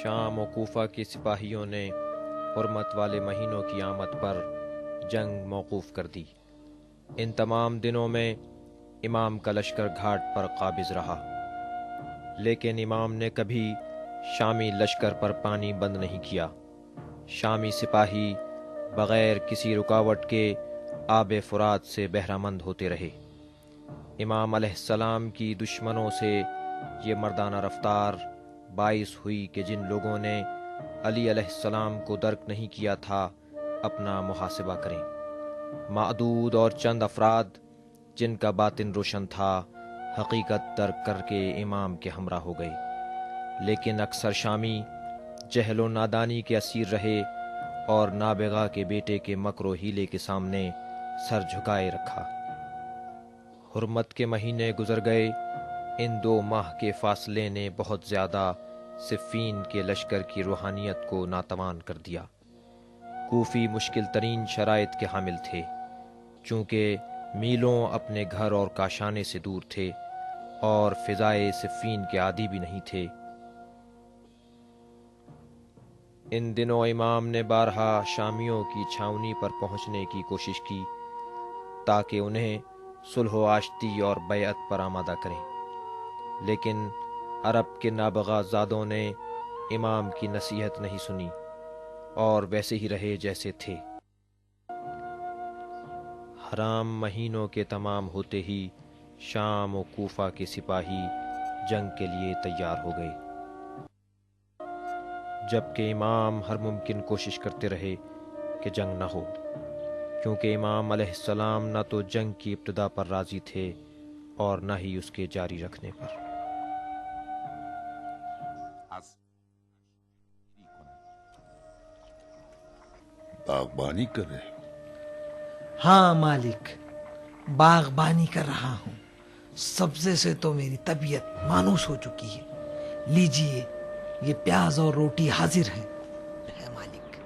شام و کوفہ کے سپاہیوں نے حرمت والے مہینوں کی آمد پر جنگ موقوف کر دی۔ ان تمام دنوں میں امام کا لشکر گھاٹ پر قابض رہا، لیکن امام نے کبھی شامی لشکر پر پانی بند نہیں کیا۔ شامی سپاہی بغیر کسی رکاوٹ کے آب فرات سے بہرہ مند ہوتے رہے۔ امام علیہ السلام کی دشمنوں سے یہ مردانہ رفتار باعث ہوئی کہ جن لوگوں نے علی علیہ السلام کو درک نہیں کیا تھا اپنا محاسبہ کریں۔ معدود اور چند افراد جن کا باطن روشن تھا حقیقت درک کر کے امام کے ہمراہ ہو گئے، لیکن اکثر شامی جہل و نادانی کے اسیر رہے اور نابغہ کے بیٹے کے مکر و ہیلے کے سامنے سر جھکائے رکھا۔ حرمت کے مہینے گزر گئے۔ ان 2 ماہ کے فاصلے نے بہت زیادہ صفین کے لشکر کی روحانیت کو ناتوان کر دیا۔ کوفی مشکل ترین شرائط کے حامل تھے، چونکہ میلوں اپنے گھر اور کاشانے سے دور تھے اور فضائے صفین کے عادی بھی نہیں تھے۔ ان دنوں امام نے بارہا شامیوں کی چھاؤنی پر پہنچنے کی کوشش کی تاکہ انہیں صلح و آشتی اور بیعت پر آمادہ کریں، لیکن عرب کے نابغہ زادوں نے امام کی نصیحت نہیں سنی اور ویسے ہی رہے جیسے تھے۔ حرام مہینوں کے تمام ہوتے ہی شام و کوفہ کے سپاہی جنگ کے لیے تیار ہو گئے، جبکہ امام ہر ممکن کوشش کرتے رہے کہ جنگ نہ ہو، کیونکہ امام علیہ السلام نہ تو جنگ کی ابتدا پر راضی تھے اور نہ ہی اس کے جاری رکھنے پر۔ باغبانی کر رہے ہو؟ ہاں مالک، باغبانی کر رہا ہوں۔ سبزے سے تو میری طبیعت مانوس ہو چکی ہے۔ لیجئے، یہ پیاز اور روٹی حاضر ہے مالک۔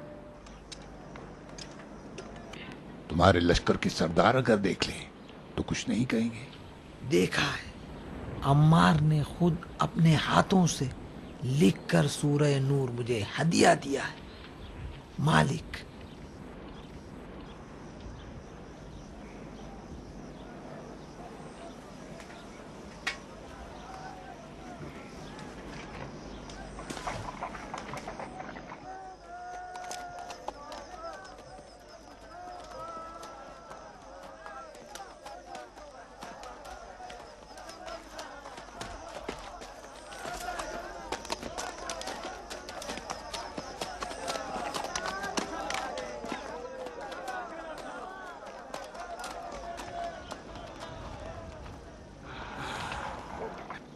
تمہارے لشکر کے سردار اگر دیکھ لیں تو کچھ نہیں کہیں گے؟ دیکھا ہے، عمار نے خود اپنے ہاتھوں سے لکھ کر سورہ نور مجھے ہدیہ دیا ہے مالک۔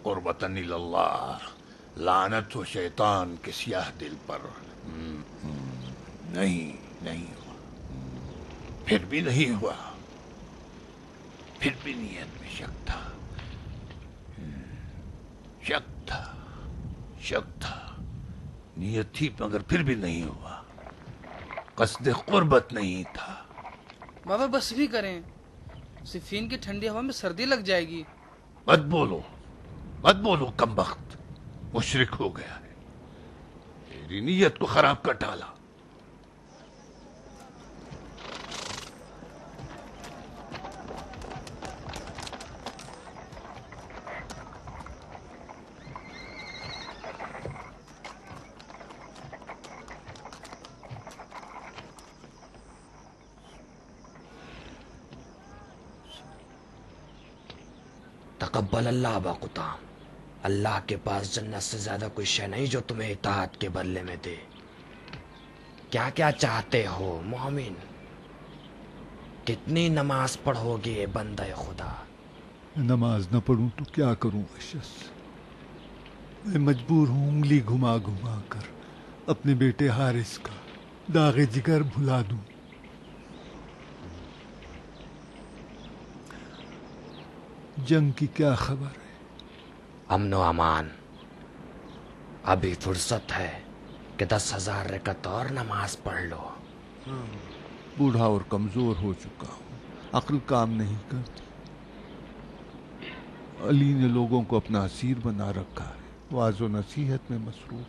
قربتاً اللہ، لعنت و شیطان کے سیاہ دل پر۔ نہیں ہوا، پھر بھی نہیں ہوا، پھر بھی نیت میں شک تھا، شک تھا، نیت تھی مگر پھر بھی نہیں ہوا، قصد قربت نہیں تھا۔ بابا بس بھی کریں، صفین کی ٹھنڈی ہوا میں سردی لگ جائے گی۔ مت بولو کمبخت، مشرک ہو گیا ہے، تیری نیت کو خراب کر ڈالا۔ تقبل اللہ ابا قطام۔ اللہ کے پاس جنت سے زیادہ کوئی شے نہیں جو تمہیں اطاعت کے بدلے میں دے۔ کیا کیا چاہتے ہو مومن؟ کتنی نماز پڑھو گے بندہ خدا؟ نماز نہ پڑھوں تو کیا کروں اشس؟ میں مجبور ہوں انگلی گھما گھما کر اپنے بیٹے حارث کا داغ جگر بھلا دوں۔ جنگ کی کیا خبر ہے؟ امن و امان۔ ابھی فرصت ہے کہ 10,000 رکعت اور نماز پڑھ لو۔ بوڑھا اور کمزور ہو چکا ہوں، عقل کام نہیں کرتی۔ علی نے لوگوں کو اپنا اسیر بنا رکھا ہے، واعظ و نصیحت میں مصروف۔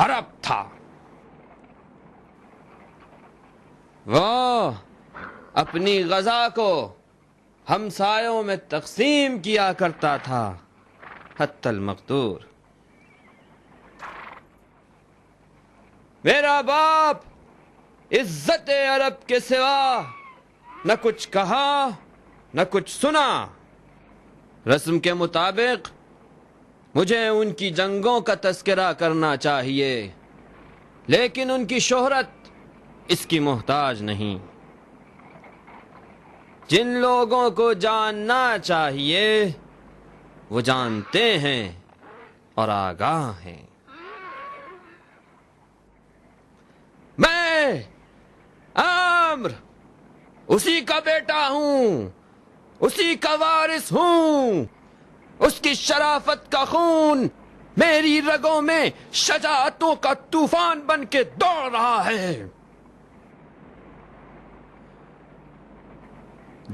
عرب تھا. وہ اپنی غذا کو ہمسایوں میں تقسیم کیا کرتا تھا حتی المقدور. میرا باپ عزت عرب کے سوا نہ کچھ کہا نہ کچھ سنا. رسم کے مطابق مجھے ان کی جنگوں کا تذکرہ کرنا چاہیے، لیکن ان کی شہرت اس کی محتاج نہیں. جن لوگوں کو جاننا چاہیے وہ جانتے ہیں اور آگاہ ہیں. میں عامر اسی کا بیٹا ہوں، اسی کا وارث ہوں. اس کی شرافت کا خون میری رگوں میں شجاعتوں کا طوفان بن کے دوڑ رہا ہے.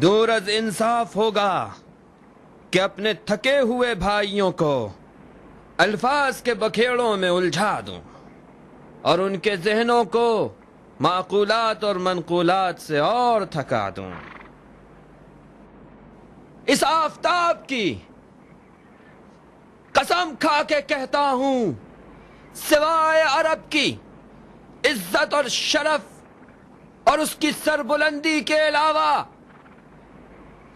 دور از انصاف ہوگا کہ اپنے تھکے ہوئے بھائیوں کو الفاظ کے بکھیڑوں میں الجھا دوں اور ان کے ذہنوں کو معقولات اور منقولات سے اور تھکا دوں. اس آفتاب کی قسم کھا کے کہتا ہوں، سوائے عرب کی عزت اور شرف اور اس کی سربلندی کے علاوہ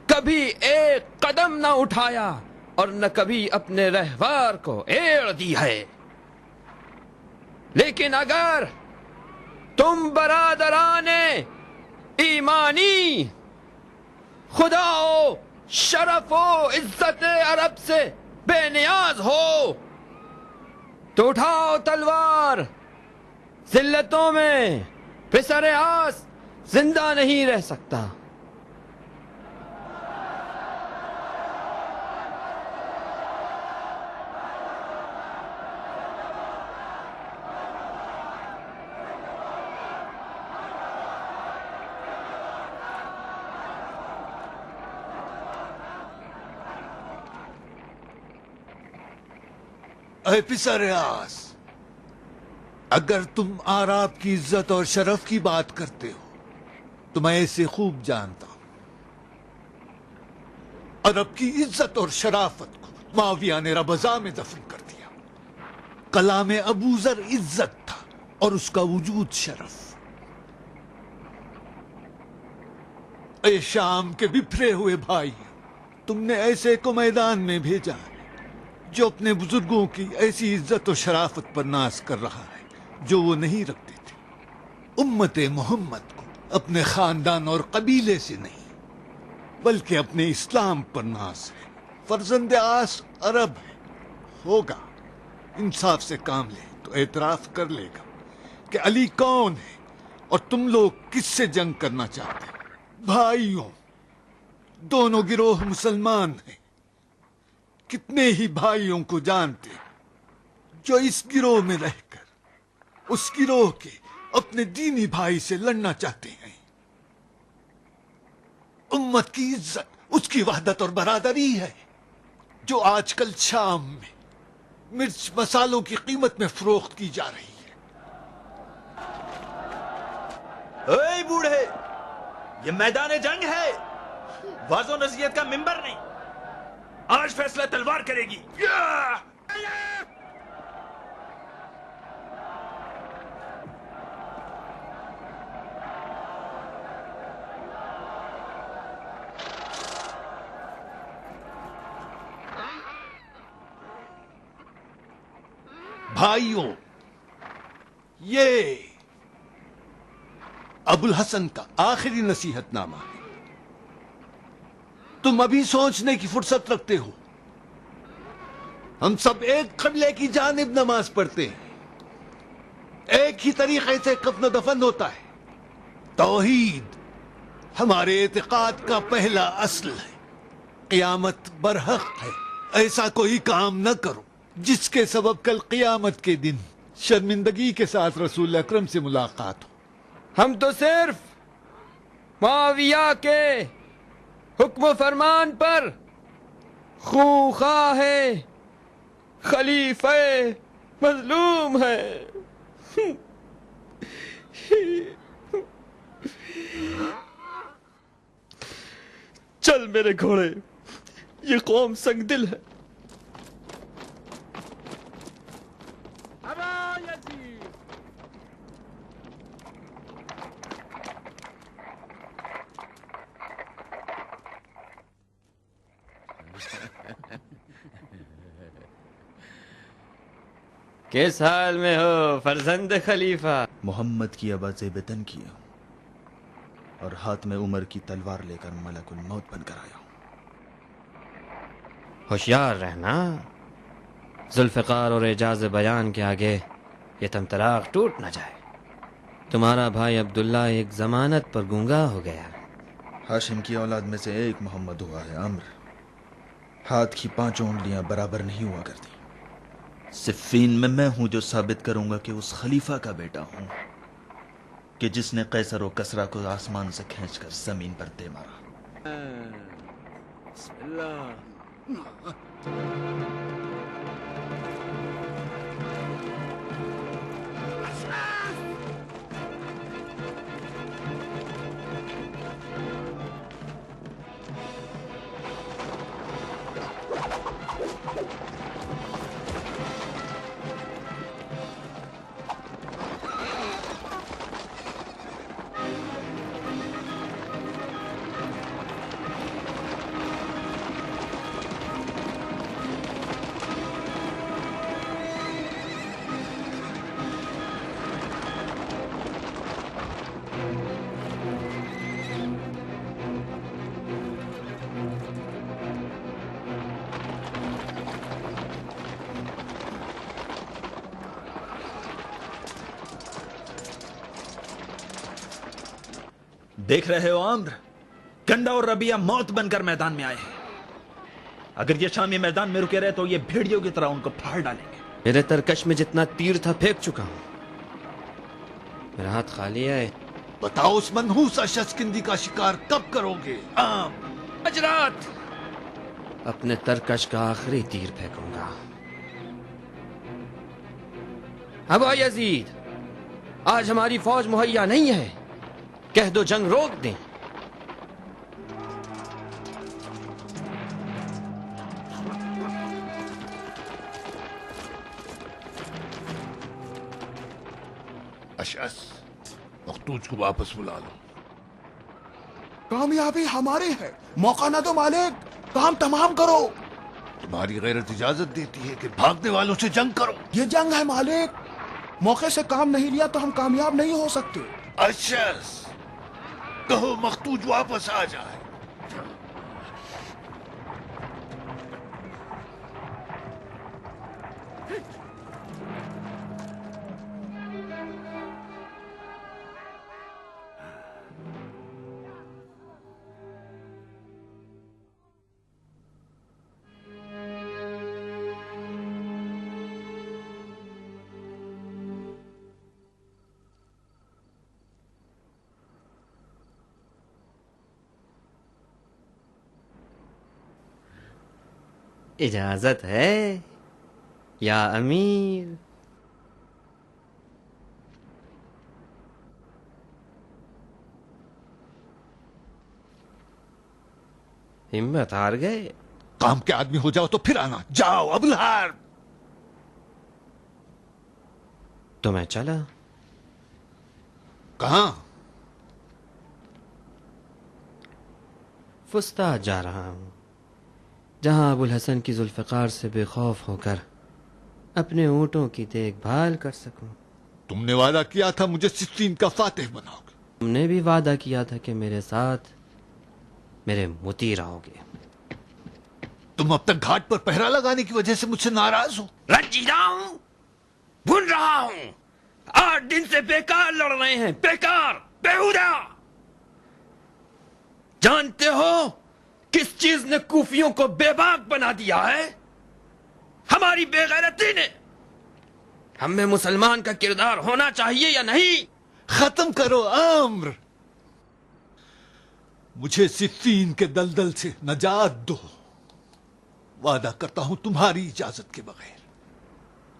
کبھی ایک قدم نہ اٹھایا اور نہ کبھی اپنے رہوار کو ایڑ دی ہے. لیکن اگر تم برادران ایمانی خدا و شرف و عزت عرب سے بے نیاز ہو تو اٹھاؤ تلوار. ذلتوں میں پسر آس زندہ نہیں رہ سکتا. اے پسر آس، اگر تم آراب کی عزت اور شرف کی بات کرتے ہو تو میں اسے خوب جانتا ہوں. عرب کی عزت اور شرافت کو معاویہ نے ربضا میں دفن کر دیا. کلام ابو ذر عزت تھا اور اس کا وجود شرف. اے شام کے بپھرے ہوئے بھائی، تم نے ایسے کو میدان میں بھیجا جو اپنے بزرگوں کی ایسی عزت و شرافت پر ناز کر رہا ہے جو وہ نہیں رکھتے تھے. امت محمد کو اپنے خاندان اور قبیلے سے نہیں بلکہ اپنے اسلام پر ناز ہے. فرزند آس عرب ہے، ہوگا انصاف سے کام لے تو اعتراف کر لے گا کہ علی کون ہے اور تم لوگ کس سے جنگ کرنا چاہتے ہیں. بھائیوں، دونوں گروہ مسلمان ہیں. کتنے ہی بھائیوں کو جانتے جو اس گروہ میں رہ کر اس گروہ کے اپنے دینی بھائی سے لڑنا چاہتے ہیں. امت کی عزت اس کی وحدت اور برادری ہے جو آج کل شام میں مرچ مسالوں کی قیمت میں فروخت کی جا رہی ہے. اے بوڑھے، یہ میدان جنگ ہے، واضح و نصیحت کا منبر نہیں. آج فیصلہ تلوار کرے گی. بھائیوں، یہ ابو الحسن کا آخری نصیحت نامہ ہے. تم ابھی سوچنے کی فرصت رکھتے ہو. ہم سب ایک قبلے کی جانب نماز پڑھتے ہیں، ایک ہی طریقے سے کفن و دفن ہوتا ہے. توحید ہمارے اعتقاد کا پہلا اصل ہے. قیامت برحق ہے. ایسا کوئی کام نہ کرو جس کے سبب کل قیامت کے دن شرمندگی کے ساتھ رسول اکرم سے ملاقات ہو. ہم تو صرف معاویہ کے حکم و فرمان پر خواہ خلیفہ مظلوم ہے. چل میرے گھوڑے، یہ قوم سنگ دل ہے. کس حال میں ہو فرزند خلیفہ؟ محمد کی آواز بتن کیا اور ہاتھ میں عمر کی تلوار لے کر ملک الموت بن کر آیا ہوں. ہوشیار رہنا، ذوالفقار اور اعجاز بیان کے آگے یہ تمطراق ٹوٹ نہ جائے. تمہارا بھائی عبداللہ ایک ضمانت پر گونگا ہو گیا. ہاشم کی اولاد میں سے ایک محمد ہوا ہے عمر. ہاتھ کی 5 انگلیاں برابر نہیں ہوا کرتی. صفین میں ہوں جو ثابت کروں گا کہ اس خلیفہ کا بیٹا ہوں کہ جس نے قیصر و کسریٰ کو آسمان سے کھینچ کر زمین پر دے مارا. بسم اللہ. دیکھ رہے ہو عمر، گنڈا اور ربیہ موت بن کر میدان میں آئے ہیں. اگر یہ شامی میدان میں رکے رہے تو یہ بھیڑیوں کی طرح ان کو پھاڑ ڈالیں گے. میرے ترکش میں جتنا تیر تھا پھینک چکا ہوں. میرا ہاتھ خالی ہے. بتاؤ اس منحوس اشسکندی کا شکار کب کرو گے؟ آج رات اپنے ترکش کا آخری تیر پھینکوں گا. ابا یزید، آج ہماری فوج مہیا نہیں ہے، کہہ دو جنگ روک دیں. اشعث، مختوج کو واپس بلا لو. کامیابی ہماری ہے، موقع نہ دو مالک، کام تمام کرو. تمہاری غیرت اجازت دیتی ہے کہ بھاگنے والوں سے جنگ کرو. یہ جنگ ہے مالک، موقع سے کام نہیں لیا تو ہم کامیاب نہیں ہو سکتے. اشعث، کہو مختوج واپس آ جائے. اجازت ہے یا امیر؟ ہمت ہار گئے؟ کام کے آدمی ہو جاؤ تو پھر آنا. جاؤ ابوالحرب. تو میں چلا. کہاں؟ فسطاط جا رہا ہوں، جہاں ابوالحسن کی ذوالفقار سے بے خوف ہو کر اپنے اونٹوں کی دیکھ بھال کر سکوں. تم نے وعدہ کیا تھا مجھے صفین کا فاتح بناؤ گے. تم نے بھی وعدہ کیا تھا کہ میرے ساتھ میرے مطیع رہو گے. تم اب تک گھاٹ پر پہرا لگانے کی وجہ سے مجھ سے ناراض ہو. رنجیدہ ہوں، بھول رہا ہوں. 8 دن سے بیکار لڑ رہے ہیں، بیکار، بیہودہ. جانتے ہو کس چیز نے کوفیوں کو بے باک بنا دیا ہے؟ ہماری بے غیرتی نے. ہم میں مسلمان کا کردار ہونا چاہیے یا نہیں؟ ختم کرو عمر. مجھے صفین کے دلدل سے نجات دو. وعدہ کرتا ہوں تمہاری اجازت کے بغیر.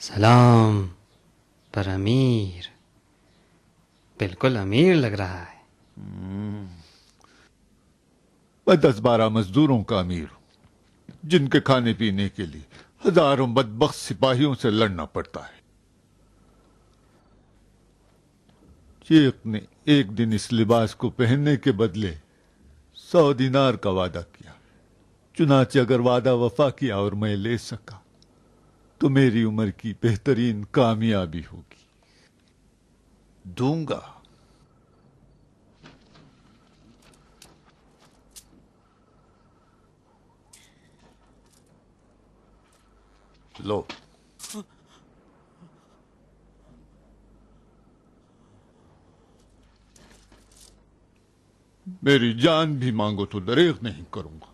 سلام پر امیر، بالکل امیر لگ رہا ہے. میں 10-12 مزدوروں کا امیر ہوں، جن کے کھانے پینے کے لیے ہزاروں بدبخت سپاہیوں سے لڑنا پڑتا ہے. شیخ نے ایک دن اس لباس کو پہننے کے بدلے 100 دینار کا وعدہ کیا. چنانچہ اگر وعدہ وفا کیا اور میں لے سکا تو میری عمر کی بہترین کامیابی ہوگی. دوں گا. لو. میری جان بھی مانگو تو دریغ نہیں کروں گا.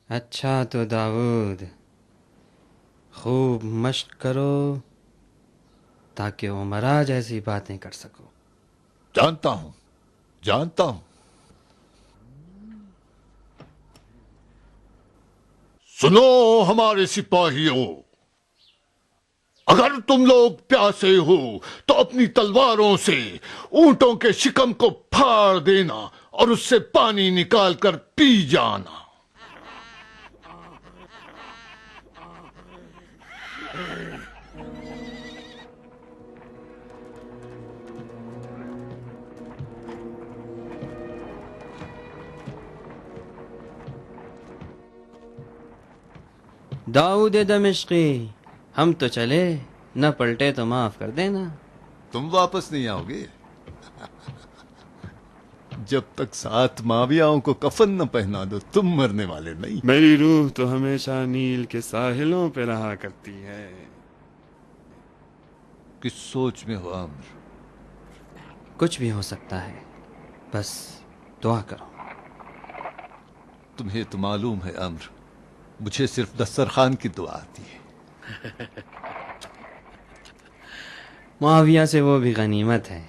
اچھا تو داؤد، خوب مشق کرو تاکہ عمرہ جیسی باتیں کر سکو. جانتا ہوں، جانتا ہوں. سنو ہمارے سپاہیوں، اگر تم لوگ پیاسے ہو تو اپنی تلواروں سے اونٹوں کے شکم کو پھاڑ دینا اور اس سے پانی نکال کر پی جانا. داؤد دمشقی، ہم تو چلے، نہ پلٹے تو معاف کر دینا. تم واپس نہیں آؤ گے جب تک 7 ماویاؤں کو کفن نہ پہنا دو. تم مرنے والے نہیں. میری روح تو ہمیشہ نیل کے ساحلوں پہ رہا کرتی ہے. کس سوچ میں ہو عامر؟ کچھ بھی ہو سکتا ہے، بس دعا کرو. تمہیں تو معلوم ہے عامر، مجھے صرف دسترخوان کی دعا آتی ہے. معاویہ سے وہ بھی غنیمت ہے.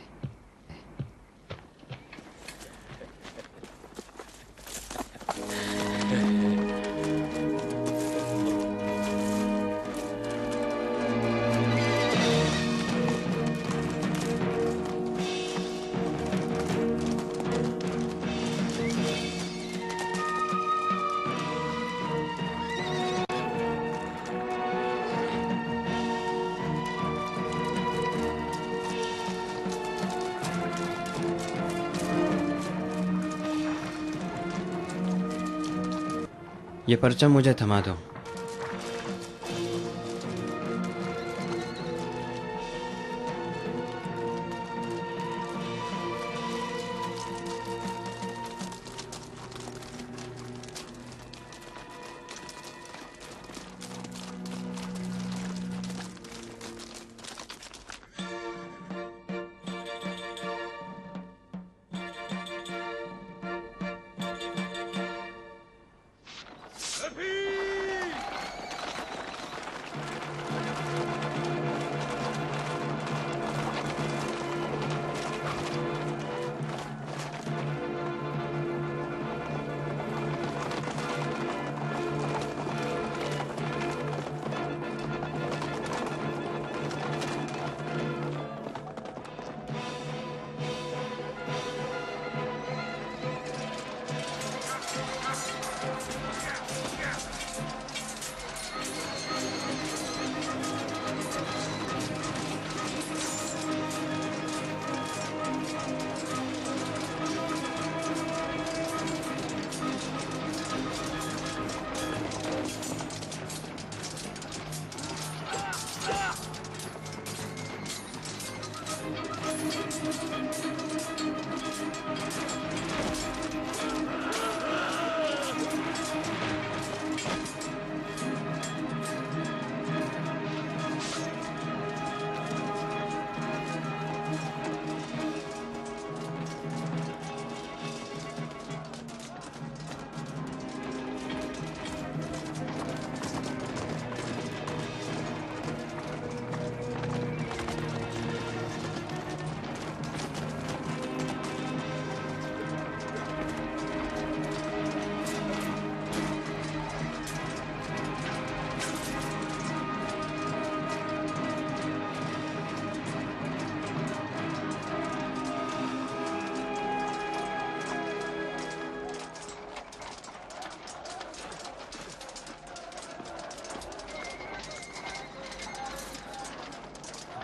یہ پرچم مجھے تھما دو.